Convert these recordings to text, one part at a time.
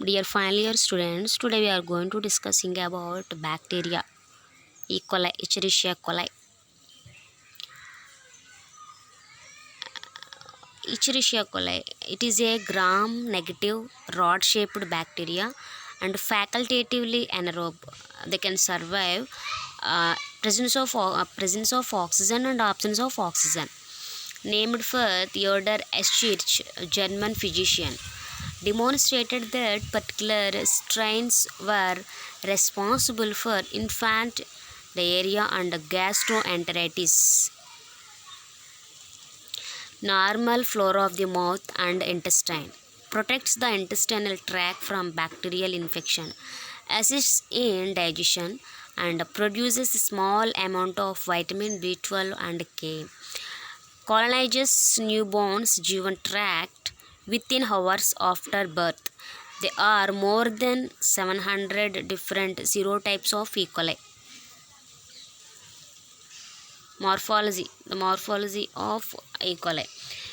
Dear final year students, today we are going to discussing about bacteria E. coli, Escherichia coli. Escherichia coli, it is a gram-negative rod-shaped bacteria and facultatively anaerobe. They can survive presence of oxygen and absence of oxygen. Named for Theodor Escherichia, German physician, demonstrated that particular strains were responsible for infant diarrhea and gastroenteritis. Normal flora of the mouth and intestine. Protects the intestinal tract from bacterial infection. Assists in digestion and produces a small amount of vitamin B12 and K. Colonizes newborns' GI tract within hours after birth. There are more than 700 different serotypes of E. coli. Morphology. The morphology of E. coli.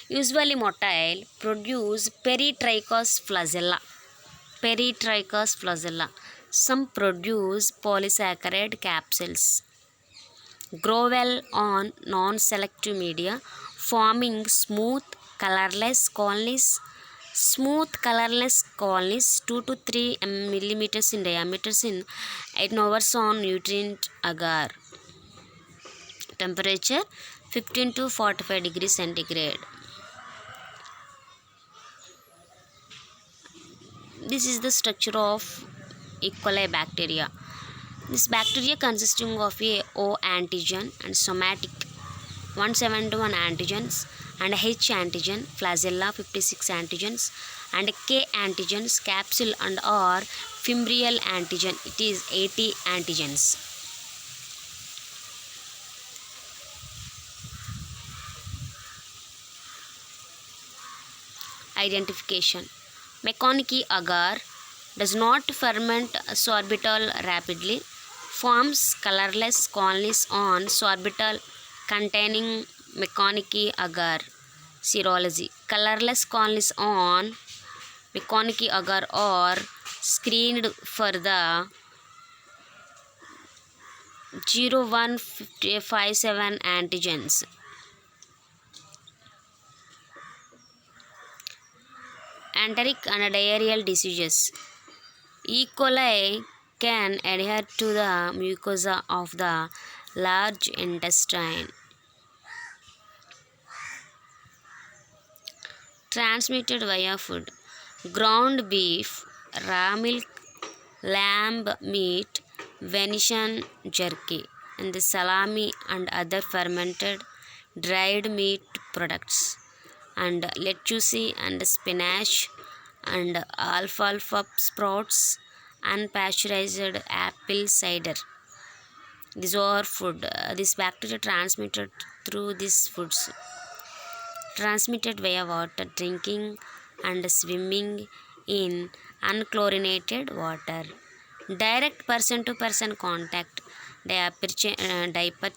Usually motile, produce peritrichous flagella. Peritrichous flagella. Some produce polysaccharide capsules. Grow well on non-selective media, forming smooth colorless colonies. Smooth colorless colonies 2 to 3 millimeters in diameter in 8 hours on nutrient agar. Temperature 15 to 45 degrees centigrade. This is the structure of E. coli bacteria. This bacteria consisting of a O antigen and somatic 171 antigens and H antigen, flagella 56 antigens and K antigens, capsule and or fimbrial antigen, it is 80 antigens. Identification. Mechanici agar does not ferment sorbitol rapidly, forms colorless colonies on sorbitol containing Mechanici agar. Serology. Colorless colonies on Mechanici agar are screened for the 0157 antigens. Enteric and diarrheal diseases. E. coli can adhere to the mucosa of the large intestine. Transmitted via food. Ground beef, raw milk, lamb meat, venison jerky, and the salami and other fermented dried meat products, and lettuce and spinach and alfalfa sprouts, unpasteurized apple cider. These are food. This bacteria transmitted through these foods. Transmitted via water, drinking and swimming in unchlorinated water. Direct person to person contact, diaper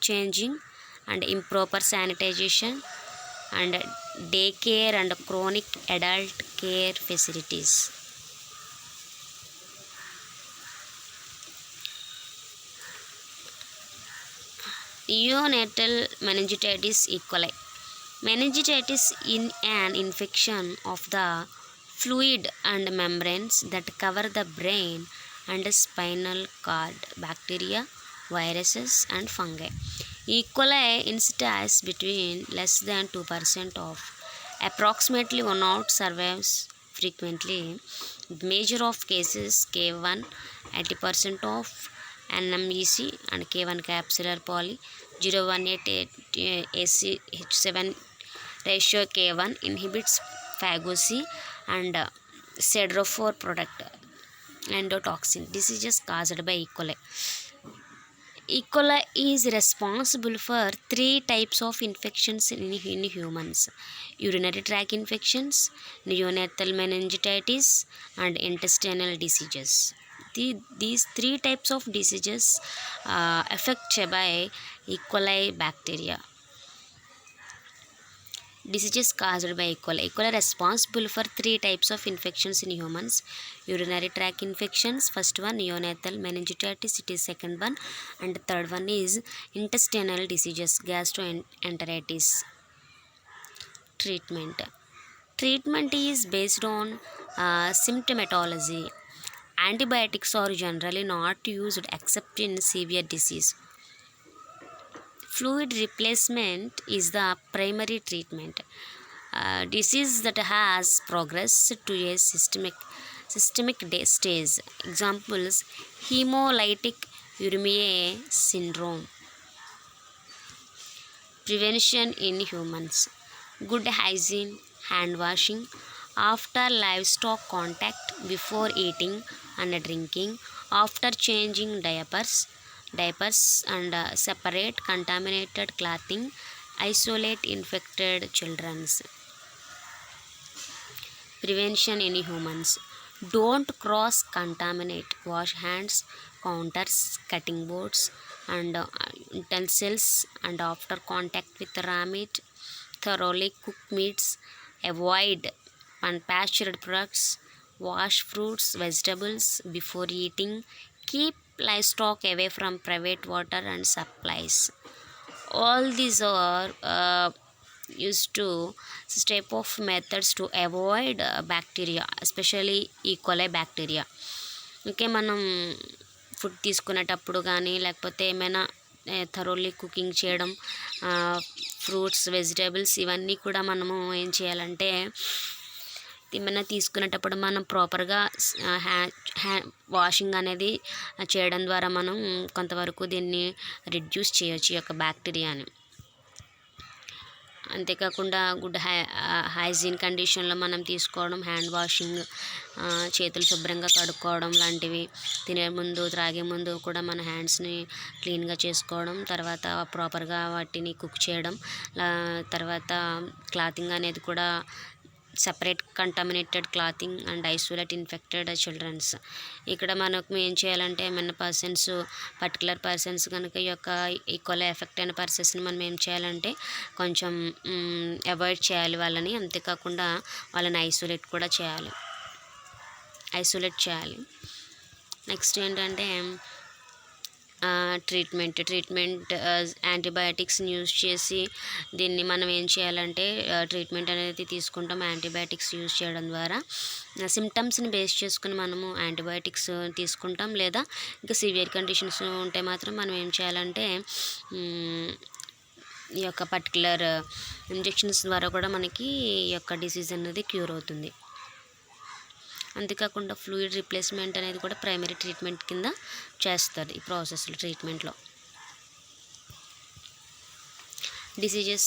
changing and improper sanitization and daycare and chronic adult care facilities. Neonatal meningitis E. coli. Meningitis is an infection of the fluid and membranes that cover the brain and spinal cord. Bacteria, viruses and fungi. E. coli incidence between less than 2% of approximately 1/0 survives frequently. Major of cases K1 80% of NMEC and K1 capsular poly 018 ACH7 ratio K1 inhibits phagocy and siderophore product endotoxin. Diseases caused by E. coli. E. coli is responsible for 3 types of infections in humans: urinary tract infections, neonatal meningitis, and intestinal diseases. These 3 types of diseases affected by E. coli bacteria. Diseases caused by E. coli. E. coli are responsible for 3 types of infections in humans. Urinary tract infections, first one neonatal meningitis, it is second one, and third one is intestinal diseases, gastroenteritis. Treatment is based on symptomatology. Antibiotics are generally not used except in severe disease. Fluid replacement is the primary treatment. Disease that has progressed to a systemic stage. Examples: hemolytic uremic syndrome. Prevention in humans: good hygiene, hand washing after livestock contact, before eating and drinking, after changing diapers and separate contaminated clothing, isolate infected children. Prevention in humans: don't cross contaminate, wash hands, counters, cutting boards and utensils, and after contact with raw meat, thoroughly cook meats, avoid unpastured products, wash fruits, vegetables before eating, keep livestock away from private water and supplies. All these are used to step of methods to avoid bacteria, especially E. coli bacteria. Okay, మనం food తీసుకునేటప్పుడు కానీ లేకపోతే ఏమైనా థరోల్లీ cooking చేయడం, fruits, vegetables ఇవన్నీ కూడా మనము ఏం చేయాలంటే ఏమైనా తీసుకునేటప్పుడు మనం ప్రాపర్గా వాషింగ్ అనేది చేయడం ద్వారా మనం కొంతవరకు దీన్ని రిడ్యూస్ చేయొచ్చు ఈ యొక్క బ్యాక్టీరియాని. అంతేకాకుండా గుడ్ హైజీన్ కండిషన్లో మనం తీసుకోవడం, హ్యాండ్ వాషింగ్, చేతులు శుభ్రంగా కడుక్కోవడం లాంటివి, తినే ముందు త్రాగే ముందు కూడా మన హ్యాండ్స్ని క్లీన్గా చేసుకోవడం, తర్వాత ప్రాపర్గా వాటిని కుక్ చేయడం, తర్వాత క్లాతింగ్ అనేది కూడా separate contaminated clothing and isolate infected childrens. ఇక్కడ మనకు ఏం చేయాలంటే ఏమైనా పర్టికులర్ పర్సన్స్ కనుక ఈ యొక్క ఈ coli ఎఫెక్ట్ అయిన పర్సన్స్ని మనం ఏం చేయాలంటే కొంచెం అవాయిడ్ చేయాలి వాళ్ళని. అంతేకాకుండా వాళ్ళని ఐసోలేట్ చేయాలి. నెక్స్ట్ ఏంటంటే ట్రీట్మెంట్ యాంటీబయాటిక్స్ని యూజ్ చేసి దీన్ని మనం ఏం చేయాలంటే ట్రీట్మెంట్ అనేది తీసుకుంటాం. యాంటీబయాటిక్స్ యూజ్ చేయడం ద్వారా సిమ్టమ్స్ని బేస్ చేసుకుని మనము యాంటీబయాటిక్స్ తీసుకుంటాం. లేదా ఇంకా సివియర్ కండిషన్స్ ఉంటే మాత్రం మనం ఏం చేయాలంటే ఈ యొక్క పర్టికులర్ ఇంజెక్షన్స్ ద్వారా కూడా మనకి ఈ యొక్క డిసీజ్ అనేది క్యూర్ అవుతుంది. అంతేకాకుండా ఫ్లూయిడ్ రీప్లేస్మెంట్ అనేది కూడా ప్రైమరీ ట్రీట్మెంట్ కింద చేస్తారు ఈ ప్రాసెస్లో. ట్రీట్మెంట్లో డిసీజెస్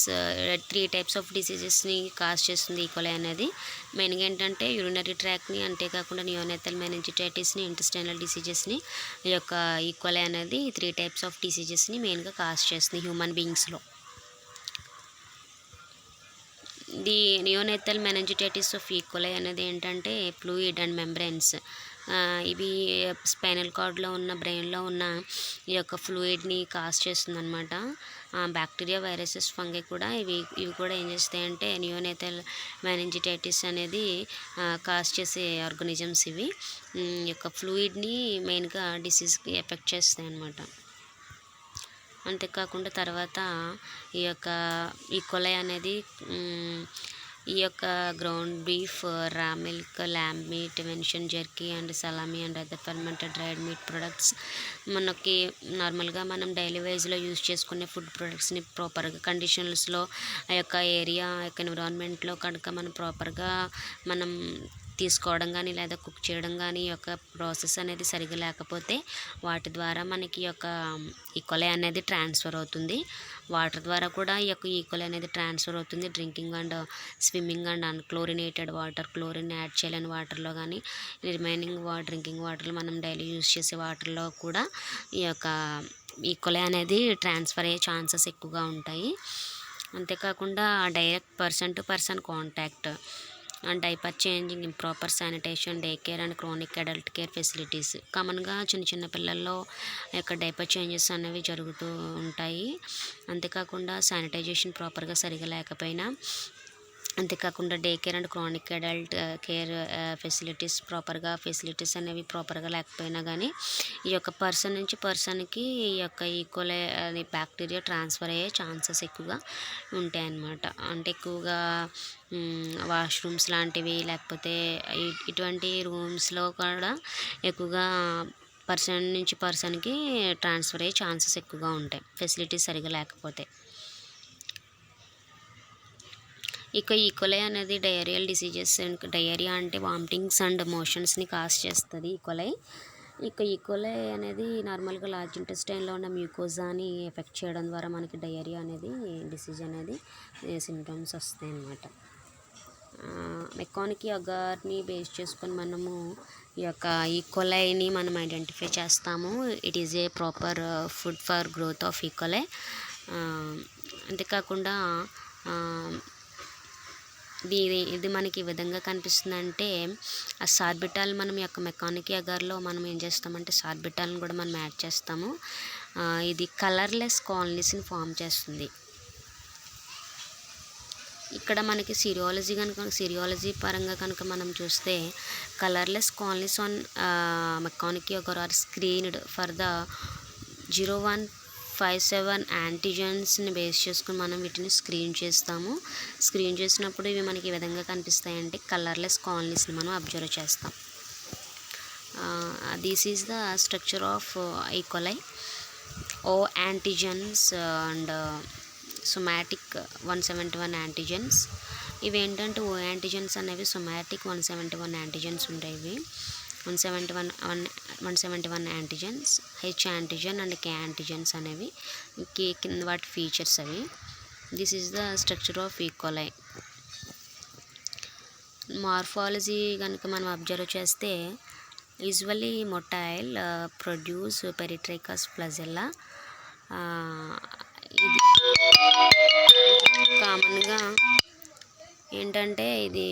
3 టైప్స్ ఆఫ్ డిసీజెస్ని కాజ్ చేస్తుంది ఈ coli అనేది. మెయిన్గా ఏంటంటే యూరినరీ ట్రాక్ని, అంతేకాకుండా నియోనేటల్ మెనింజిటైటిస్ని, ఇంటెస్టైనల్ డిసీజెస్ని, ఈ యొక్క ఈ coli అనేది 3 టైప్స్ ఆఫ్ డిసీజెస్ని మెయిన్గా కాజ్ చేస్తుంది హ్యూమన్ బీయింగ్స్లో. ది నియోనేటల్ మెనింజిటైటిస్ ఆఫ్ ఈ coli అనేది ఏంటంటే ఫ్లూయిడ్ అండ్ మెంబ్రెన్స్, ఇవి స్పైనల్ కార్డ్లో ఉన్న బ్రెయిన్లో ఉన్న ఈ యొక్క ఫ్లూయిడ్ని కాజ్ చేస్తుంది అనమాట. బ్యాక్టీరియా, వైరసెస్, ఫంగై కూడా ఇవి కూడా ఏం చేస్తాయంటే నియోనేటల్ మెనింజిటైటిస్ అనేది కాజ్ చేసే ఆర్గానిజమ్స్ ఇవి. ఈ యొక్క ఫ్లూయిడ్ని మెయిన్గా డిసీజ్కి ఎఫెక్ట్ చేస్తాయి అన్నమాట. అంతేకాకుండా తర్వాత ఈ యొక్క ఈ coli అనేది ఈ యొక్క ground beef, raw milk, lamb meat, venison jerky and salami and other fermented dried meat products, మనకి నార్మల్గా మనం డైలీ వైజ్లో యూజ్ చేసుకునే ఫుడ్ ప్రొడక్ట్స్ని ప్రాపర్గా కండిషన్స్లో ఆ యొక్క ఏరియా, ఆ యొక్క ఎన్విరాన్మెంట్లో కనుక మనం ప్రాపర్గా మనం తీసుకోవడం కానీ లేదా కుక్ చేయడం కానీ ఈ యొక్క ప్రాసెస్ అనేది సరిగా లేకపోతే వాటి ద్వారా మనకి ఈ యొక్క ఈ coli అనేది ట్రాన్స్ఫర్ అవుతుంది. వాటర్ ద్వారా కూడా ఈ యొక్క ఈ coli అనేది ట్రాన్స్ఫర్ అవుతుంది. Drinking and swimming and unchlorinated water, chlorine add చేయలేని వాటర్లో కానీ, రిమైనింగ్ డ్రింకింగ్ వాటర్లో మనం డైలీ యూజ్ చేసే వాటర్లో కూడా ఈ యొక్క ఈ coli అనేది ట్రాన్స్ఫర్ అయ్యే ఛాన్సెస్ ఎక్కువగా ఉంటాయి. అంతేకాకుండా direct person to person contact, diaper changing, improper sanitation, day care and chronic adult care facilities. కామన్గా చిన్న పిల్లల్లో యొక్క డైపర్ చేంజెస్ అనేవి జరుగుతూ ఉంటాయి. అంతేకాకుండా శానిటైజేషన్ ప్రాపర్గా సరిగా లేకపోయినా అంతేకాకుండా day care and chronic adult care facilities అనేవి ప్రాపర్గా లేకపోయినా కానీ ఈ యొక్క పర్సన్ నుంచి పర్సన్కి ఈ యొక్క ఈకోలై అది బ్యాక్టీరియా ట్రాన్స్ఫర్ అయ్యే ఛాన్సెస్ ఎక్కువగా ఉంటాయన్నమాట. అంటే ఎక్కువగా వాష్రూమ్స్ లాంటివి లేకపోతే ఇటువంటి రూమ్స్లో కూడా ఎక్కువగా పర్సన్ నుంచి పర్సన్కి ట్రాన్స్ఫర్ అయ్యే ఛాన్సెస్ ఎక్కువగా ఉంటాయి ఫెసిలిటీస్ సరిగా లేకపోతే. ఇక ఈకోలై అనేది డయేరియల్ డిసీజెస్, డయేరియా అంటే వామిటింగ్స్ అండ్ మోషన్స్ని కాజ్ చేస్తుంది ఈకోలై. ఇక ఈకోలై అనేది నార్మల్గా లార్జ్ ఇంటెస్టైన్లో ఉన్న మ్యూకోజాని ఎఫెక్ట్ చేయడం ద్వారా మనకి డయేరియా అనేది డిసీజ్ అనేది సింటమ్స్ వస్తాయి అన్నమాట. మెకానికీ అగార్ని బేస్ చేసుకొని మనము ఈ యొక్క ఈకోలైని మనం ఐడెంటిఫై చేస్తాము. It is a proper food for growth of E. coli. అంతేకాకుండా ఇది మనకి ఈ విధంగా కనిపిస్తుందంటే ఆ సార్బిటాల్ మనం యొక్క మెకానికీ అగార్లో మనం ఏం చేస్తామంటే సార్బిటాల్ని కూడా మనం యాడ్ చేస్తాము. ఇది కలర్లెస్ కాలనీస్ని ఫామ్ చేస్తుంది. ఇక్కడ మనకి సిరియాలజీ పరంగా కనుక మనం చూస్తే colourless colonies on MacConkey agar or screened for the 0157 యాంటీజెన్స్ని బేస్ చేసుకుని మనం వీటిని స్క్రీన్ చేస్తాము. స్క్రీన్ చేసినప్పుడు ఇవి మనకి ఈ విధంగా కనిపిస్తాయంటే కలర్లెస్ కాలనీస్ని మనం అబ్జర్వ్ చేస్తాం. This is the structure of E coli. O antigens and somatic 171 antigens. ఇవి ఏంటంటే ఓ యాంటీజెన్స్ అనేవి సొమాటిక్ 171 యాంటీజెన్స్ ఉంటాయి. ఇవి 171 antigens, H antigen and K antigens అనేవి కింద వాటి ఫీచర్స్ అవి. This is the structure of E coli. Morphology కనుక మనం అబ్జర్వ్ చేస్తే usually motile produce peritrichous flagella. ఇది కామన్గా ఏంటంటే ఇది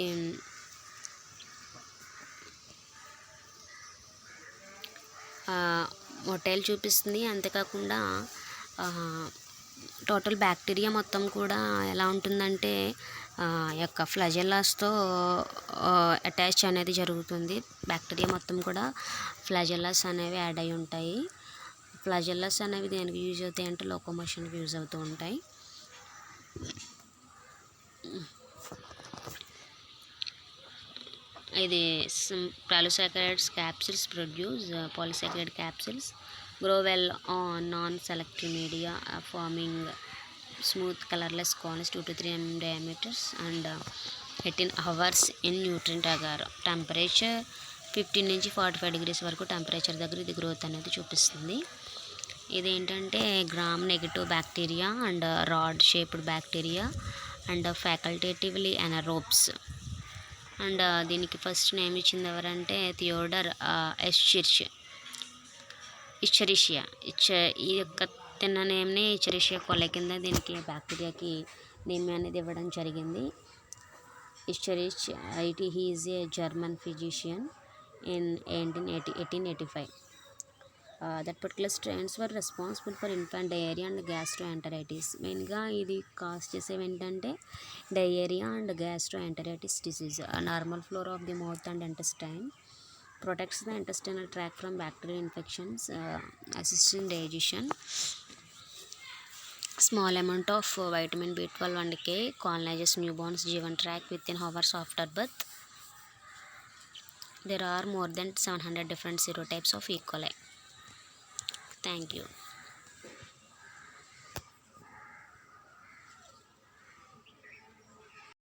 మొటైల్ చూపిస్తుంది. అంతేకాకుండా టోటల్ బ్యాక్టీరియా మొత్తం కూడా ఎలా ఉంటుందంటే యొక్క ఫ్లాజెల్లాస్తో అటాచ్ అనేది జరుగుతుంది. బ్యాక్టీరియా మొత్తం కూడా ఫ్లాజెల్లాస్ అనేవి యాడ్ అయి ఉంటాయి. ఫ్లాజెల్లాస్ అనేవి దేనికి యూజ్ అవుతాయి అంటే లోకోమోషన్కి యూజ్ అవుతూ ఉంటాయి. ఇది polysaccharides capsules produce polysaccharide capsules grow well on non-selective media, forming smooth colorless cones 2 to 3 mm diameters and 18 hours in nutrient agar. Temperature 15 నుంచి 45 degrees వరకు టెంపరేచర్ దగ్గర ఇది గ్రోత్ అనేది చూపిస్తుంది. ఇదేంటంటే gram negative bacteria and rod shaped bacteria and facultatively anaerobes. And దీనికి first name ఇచ్చింది ఎవరంటే థియోడర్ ఇచ్చరిషియా. ఈ యొక్క తిన్న నేమ్ని ఇచ్చరిషియా కొలై కింద దీనికి బ్యాక్టీరియాకి నేమ్ అనేది ఇవ్వడం జరిగింది. Escherich is a German physician in 1885. That particular strains were responsible for infant diarrhoea and gastroenteritis. మెయిన్గా ఇది కాజ్ చేసేవి ఏంటంటే diarrhoea and gastroenteritis disease. Normal flora of the mouth and intestine, protects the intestinal tract from bacterial infections, assists in digestion. Small amount of vitamin B12 and K colonizes newborns G1 tract within hours after birth. There are more than 700 different serotypes of E. coli. Thank you.